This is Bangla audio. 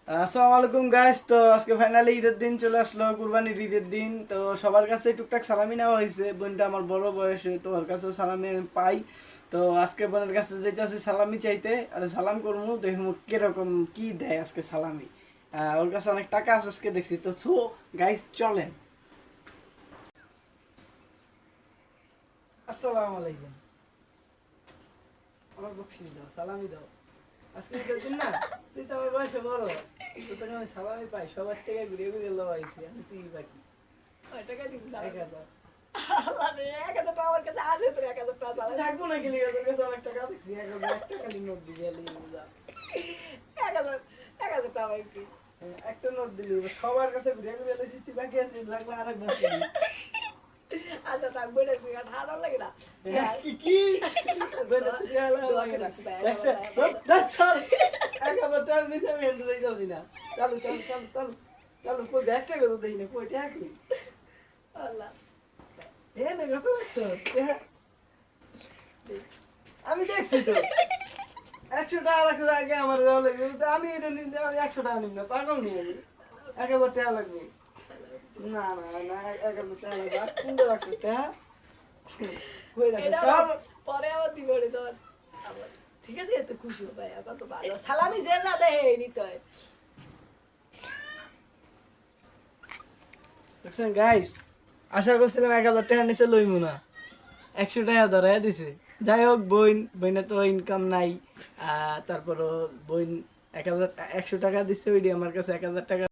আসসালামু আলাইকুম গাইস। তো আজকে ফাইনালি ঈদের দিন চলে আসলো, কুরবানির ঈদের দিন। তো সবার কাছে টুকটাক সালামি নেওয়া হয়েছে। বোনটা আমার বড় বয়সে, তো ওর কাছেও সালামি আমি পাই। তো আজকে বোনের কাছে যেতেছি সালামি চাইতে, আর সালাম করবো, দেখবো কিরকম কি দেয় আজকে সালামি। ওর কাছে অনেক টাকা আছে আজকে দেখছি। তো গাইস চলেন। আসসালামু আলাইকুম। আমার বকশিস দাও, সালামি দাও। আজকে ঈদের দিন না, তুই তো আমার বয়সে বড়, তো তোকে আমি সালামি পাই। সবার থেকে ঘুরে ঘুরে লওয়াইছি আমি, তুই বাকি এক হাজার থাকবো না। গেলি তোর কাছে অনেক টাকা দেখছি, 1,000 একটা খালি নোট দিবি, একটা নোট দিলি সবার কাছে ঘুরে ঘুরে লইছি, তুই বাকি আছিস, লাগলে আরেকবার দিবি। কি কি বেটা তুই দেখছে 1,000 টাকার নিচে আমি হেনতে যাইতাছি না। চালু চালু চালু চালু চালু, কই একটা কথা দেই না, কই টাকা কি না কত লাগতো? আমি দেখছি তো 100 টাকা লাগবে আগে আমার দেওয়া লাগবে। আমি এটা নিতে আমি 100 টাকা নিব না, পাগল নিয়ে আমি 1,000 টাকা লাগবে। না না না 1,000 টাকা লাগবে। আর কোনটা রাখছিস টাকা? কই রাখছিস সব? পরে আবার দিবে রে তোর ঠিক আছে, এত খুশি ভাই, কত ভালো সালামি যে যা দেয় নিতে হয়। দেখছেন গাইস, আশা করছিলাম 1,000 টাকা নিচে লইমু না, 100 টাকা ধরাই দিছে। যাই হোক, বইনে তো ইনকাম নাই। তারপরও বইন 1,000 100 টাকা দিচ্ছে, ওইটি আমার কাছে 1,000 টাকা।